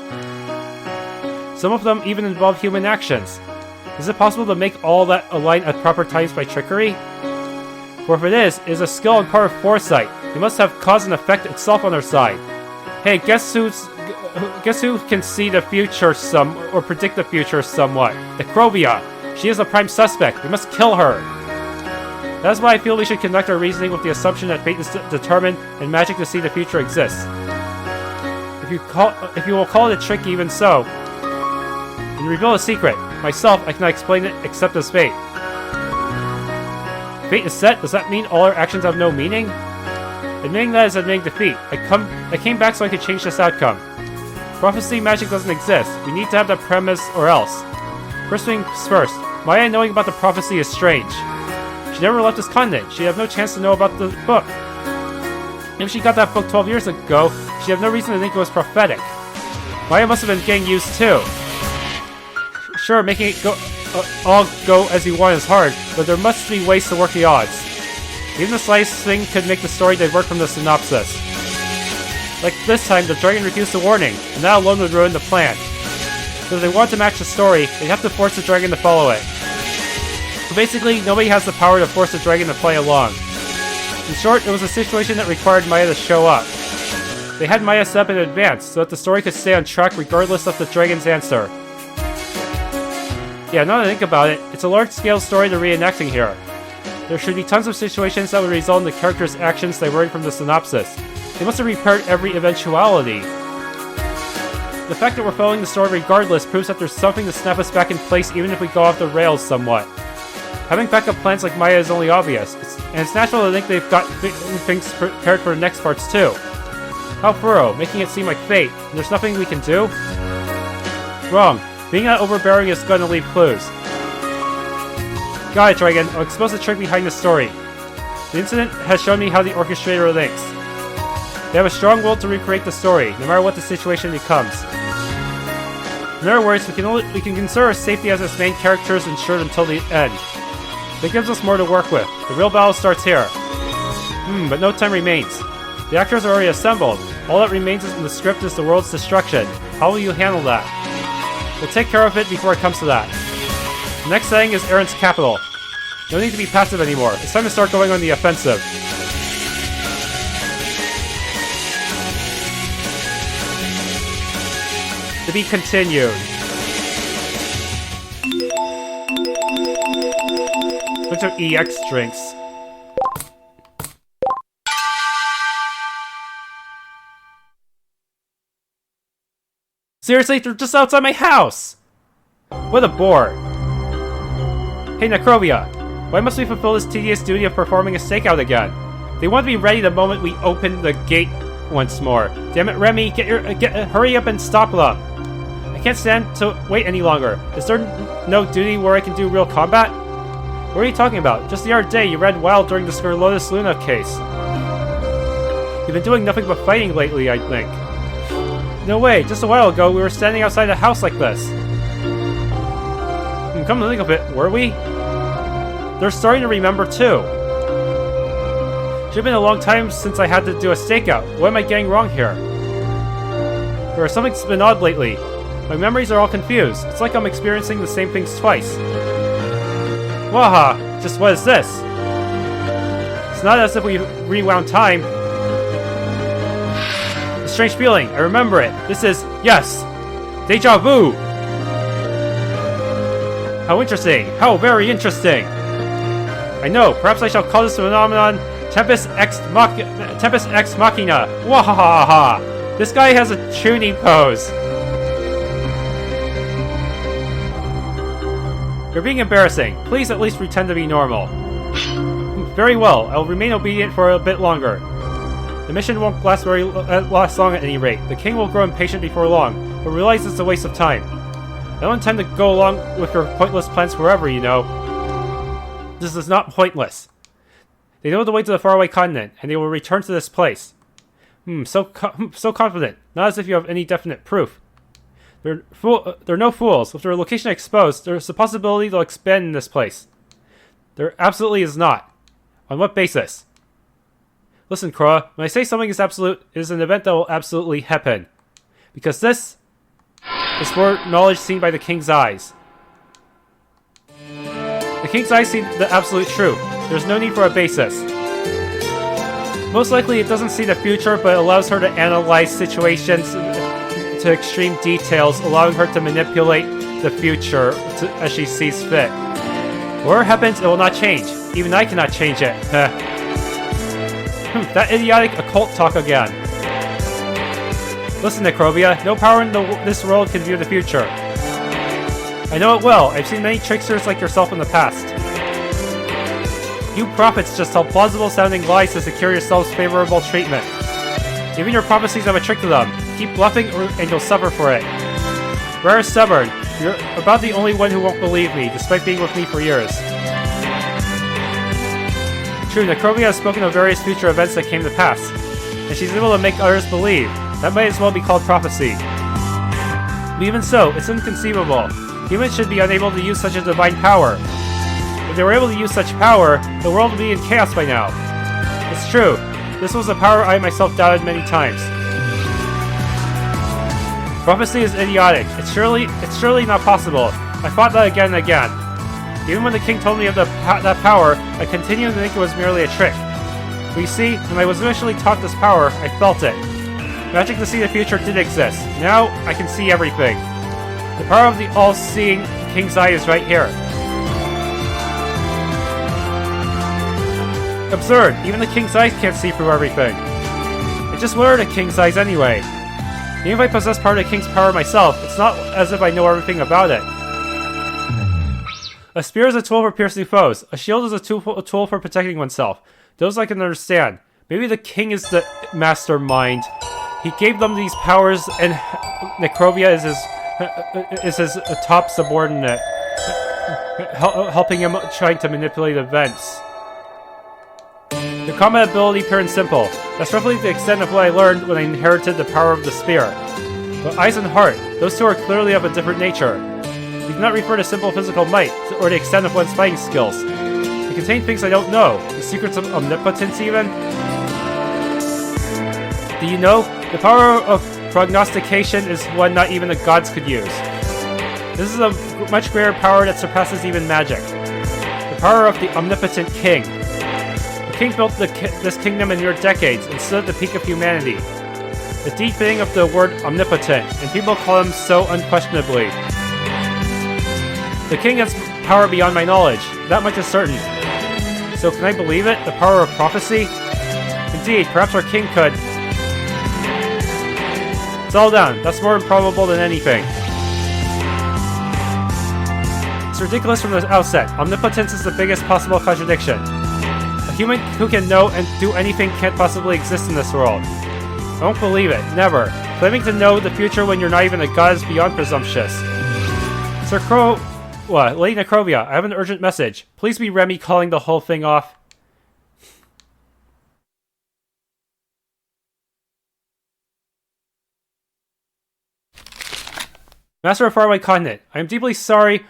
Some of them even involve human actions. Is it possible to make all that align at proper times by trickery? For if it is a skill and part of foresight. It must have cause and effect itself on our side. Hey, guess who can see the future or predict the future somewhat? Necrovia. She is the prime suspect. We must kill her. That is why I feel we should conduct our reasoning with the assumption that fate is determined and magic to see the future exists. If you will call it a trick even so, and reveal a secret. Myself, I cannot explain it except as fate. Fate is set? Does that mean all our actions have no meaning? I Admitting that is admitting defeat. I came back so I could change this outcome. Prophecy magic doesn't exist. We need to have that premise or else. First things first, Maya knowing about the prophecy is strange. She never left this continent. She'd have no chance to know about the book. If she got that book 12 years ago, she'd have no reason to think it was prophetic. Maya must have been getting used too. Sure, making it all go as you want is hard, but there must be ways to work the odds. Even the slightest thing could make the story divert from the synopsis. Like this time, the dragon refused the warning, and that alone would ruin the plan. So if they want to match the story, they'd have to force the dragon to follow it. So basically, nobody has the power to force the dragon to play along. In short, it was a situation that required Maya to show up. They had Maya set up in advance, so that the story could stay on track regardless of the dragon's answer. Yeah, now that I think about it, it's a large-scale story they're reenacting here. There should be tons of situations that would result in the characters' actions diverting from the synopsis. They must have prepared every eventuality. The fact that we're following the story regardless proves that there's something to snap us back in place even if we go off the rails somewhat. Having backup plans like Maya is only obvious, and it's natural to think they've got things prepared for the next parts too. How thorough, making it seem like fate, and there's nothing we can do? Wrong. Being that overbearing is gonna leave clues. Got it, Dragon. I'll expose the trick behind the story. The incident has shown me how the orchestrator thinks. They have a strong will to recreate the story, no matter what the situation becomes. In other words, we can consider our safety as its main characters ensured until the end. That gives us more to work with. The real battle starts here. But no time remains. The actors are already assembled. All that remains in the script is the world's destruction. How will you handle that? We'll take care of it before it comes to that. The next setting is Aaron's capital. No need to be passive anymore. It's time to start going on the offensive. To be continued. Bunch of EX drinks. Seriously, they're just outside my house! What a bore. Hey Necrovia, why must we fulfill this tedious duty of performing a stakeout again? They want to be ready the moment we open the gate once more. Damn it, Remy, hurry up and stop them. I can't stand to wait any longer. Is there no duty where I can do real combat? What are you talking about? Just the other day you ran wild during the Scarlotus Luna case. You've been doing nothing but fighting lately, I think. No way, just a while ago we were standing outside a house like this. Come to think of it, were we? They're starting to remember too. Should've been a long time since I had to do a stakeout. What am I getting wrong here? Something's been odd lately. My memories are all confused. It's like I'm experiencing the same things twice. Waha! Just what is this? It's not as if we rewound time. A strange feeling. I remember it. This is... yes! Deja vu! How interesting! How very interesting! I know. Perhaps I shall call this phenomenon Tempest Ex Machina. Wahahaha! This guy has a tuning pose. You're being embarrassing. Please at least pretend to be normal. Very well. I'll remain obedient for a bit longer. The mission won't last long at any rate. The king will grow impatient before long, but realize it's a waste of time. I don't intend to go along with your pointless plans forever, you know. This is not pointless. They know the way to the faraway continent, and they will return to this place. So confident. Not as if you have any definite proof. They're no fools. With their location exposed, there's a possibility they'll expand in this place. There absolutely is not. On what basis? Listen, Kroa, when I say something is absolute, it is an event that will absolutely happen. Because this is for knowledge seen by the king's eyes. The king's eyes see the absolute truth. There's no need for a basis. Most likely it doesn't see the future, but it allows her to analyze situations to extreme details, allowing her to manipulate the future as she sees fit. Whatever happens, it will not change. Even I cannot change it. That idiotic occult talk again. Listen, Necrovia, no power in this world can view the future. I know it well. I've seen many tricksters like yourself in the past. You prophets just tell plausible-sounding lies to secure yourselves favorable treatment. Even your prophecies have a trick to them. Keep bluffing and you'll suffer for it. Rare stubborn. You're about the only one who won't believe me, despite being with me for years. True, Necrovia has spoken of various future events that came to pass, and she's able to make others believe. That might as well be called prophecy. But even so, it's inconceivable. Humans should be unable to use such a divine power. If they were able to use such power, the world would be in chaos by now. It's true. This was a power I myself doubted many times. Prophecy is idiotic. It's surely not possible. I fought that again and again. Even when the king told me of that power, I continued to think it was merely a trick. But you see, when I was initially taught this power, I felt it. Magic to see the future did exist. Now, I can see everything. The power of the all-seeing King's Eye is right here. Absurd! Even the King's Eyes can't see through everything. I just what are the King's Eyes anyway? Even if I possess part of the King's power myself, it's not as if I know everything about it. A spear is a tool for piercing foes. A shield is a tool for protecting oneself. Those I can understand. Maybe the King is the mastermind. He gave them these powers, and Necrovia is his top subordinate, helping him trying to manipulate events. The combat ability pure and simple. That's roughly the extent of what I learned when I inherited the power of the spear. But eyes and heart, those two are clearly of a different nature. We do not refer to simple physical might, or the extent of one's fighting skills. They contain things I don't know, the secrets of omnipotence even. Do you know? The power of prognostication is one not even the gods could use. This is a much greater power that surpasses even magic. The power of the omnipotent king. The king built this kingdom in mere decades and stood at the peak of humanity. The deep meaning of the word omnipotent, and people call him so unquestionably. The king has power beyond my knowledge, that much is certain. So can I believe it? The power of prophecy? Indeed, perhaps our king could. It's all down. That's more improbable than anything. It's ridiculous from the outset. Omnipotence is the biggest possible contradiction. A human who can know and do anything can't possibly exist in this world. I won't believe it. Never. Claiming to know the future when you're not even a god is beyond presumptuous. Sir Lady Necrovia, I have an urgent message. Please be Remy calling the whole thing off. Master of Faraway Continent, I am deeply sorry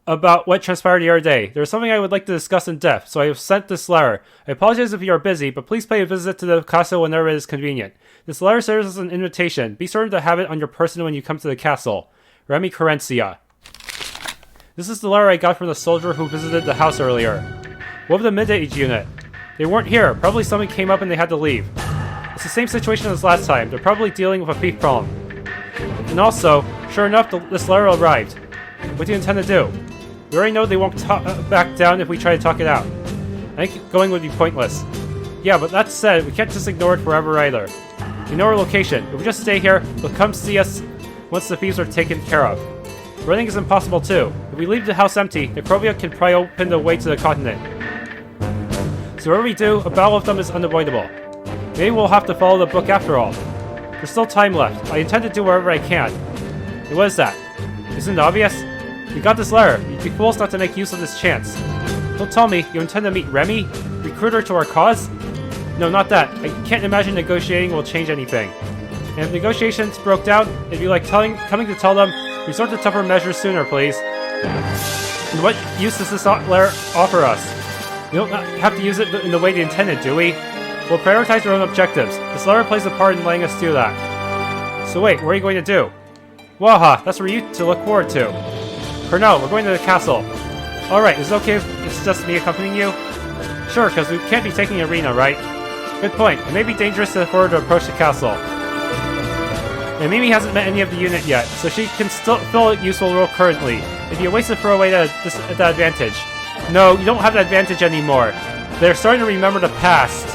about what transpired the other day. There is something I would like to discuss in depth, so I have sent this letter. I apologize if you are busy, but please pay a visit to the castle whenever it is convenient. This letter serves as an invitation. Be certain to have it on your person when you come to the castle. Remy Carencia. This is the letter I got from the soldier who visited the house earlier. What of the mid-age unit? They weren't here. Probably something came up and they had to leave. It's the same situation as last time. They're probably dealing with a thief problem. And also, sure enough, this letter arrived. What do you intend to do? We already know they won't back down if we try to talk it out. I think going would be pointless. Yeah, but that said, we can't just ignore it forever either. We know our location. If we just stay here, they'll come see us once the thieves are taken care of. Running is impossible too. If we leave the house empty, Necrovia can pry open the way to the continent. So whatever we do, a battle with them is unavoidable. Maybe we'll have to follow the book after all. There's still time left. I intend to do whatever I can. And what is that? Isn't it obvious? We got this letter. You'd be fools not to make use of this chance. Don't tell me you intend to meet Remy? Recruit her to our cause? No, not that. I can't imagine negotiating will change anything. And if negotiations broke down, it'd be like coming to tell them, resort to tougher measures sooner, please. And what use does this letter offer us? We don't have to use it in the way they intended, do we? We'll prioritize our own objectives. This letter plays a part in letting us do that. So wait, what are you going to do? Waha, that's for you to look forward to. For now, we're going to the castle. Alright, is it okay if it's just me accompanying you? Sure, because we can't be taking Arena, right? Good point. It may be dangerous for her to approach the castle. And Mimi hasn't met any of the unit yet, so she can still fill a useful role currently. It'd be a waste to throw away that advantage. No, you don't have that advantage anymore. They're starting to remember the past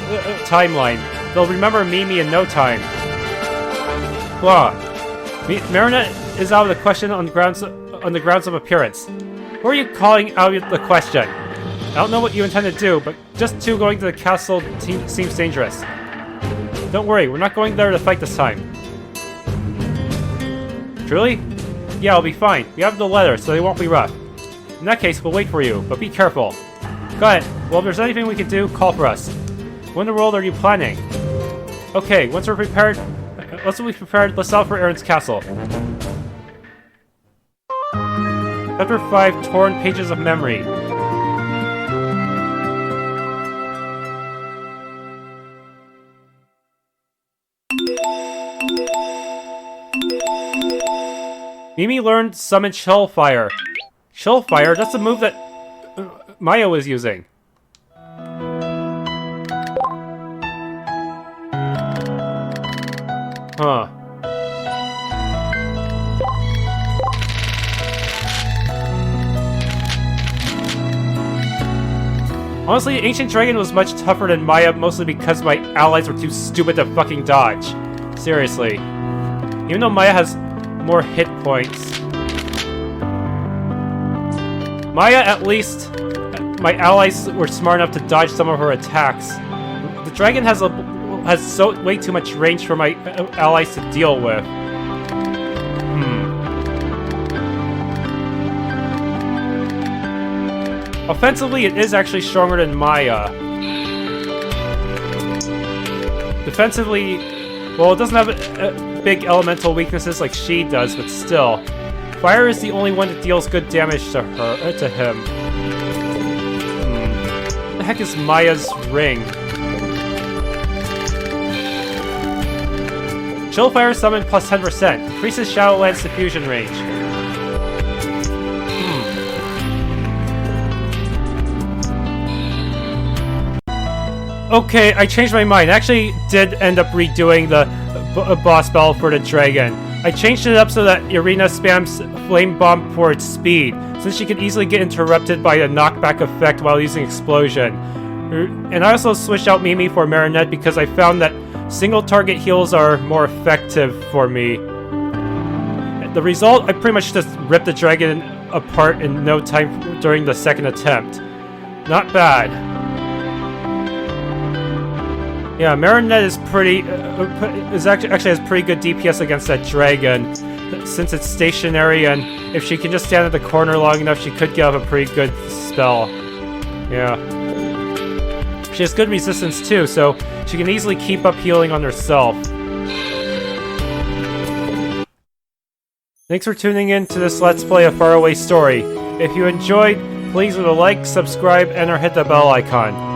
timeline. They'll remember Mimi in no time. Blah. Marinette is out of the question on the grounds of appearance. Who are you calling out of the question? I don't know what you intend to do, but just going to the castle seems dangerous. Don't worry, we're not going there to fight this time. Truly? Yeah, I'll be fine. We have the letter, so they won't be rough. In that case, we'll wait for you, but be careful. Got it. Well, if there's anything we can do, call for us. When in the world are you planning? Okay, once we're prepared, let's out for Aaron's castle. Chapter 5, Torn Pages of Memory. Mimi learned Summon Shellfire. Shellfire? That's the move that Maya was using. Huh. Honestly, Ancient Dragon was much tougher than Maya, mostly because my allies were too stupid to fucking dodge. Seriously. Even though Maya has more hit points. Maya, at least, my allies were smart enough to dodge some of her attacks. The dragon has way too much range for my allies to deal with. Offensively, it is actually stronger than Maya. Defensively, well, it doesn't have big elemental weaknesses like she does, but still. Fire is the only one that deals good damage to him. What the heck is Maya's ring? Chillfire summon plus 10%. Increases Shadowland's diffusion range. Okay, I changed my mind. I actually did end up redoing the boss battle for the dragon. I changed it up so that Irina spams Flame Bomb for its speed, since she can easily get interrupted by a knockback effect while using Explosion. And I also switched out Mimi for Marinette because I found that single target heals are more effective for me. The result, I pretty much just ripped the dragon apart in no time during the second attempt. Not bad. Yeah, Marinette is actually has pretty good DPS against that dragon, since it's stationary, and if she can just stand at the corner long enough, she could get up a pretty good spell. Yeah. She has good resistance too, so she can easily keep up healing on herself. Thanks for tuning in to this Let's Play of Faraway story. If you enjoyed, please leave a like, subscribe, and or hit the bell icon.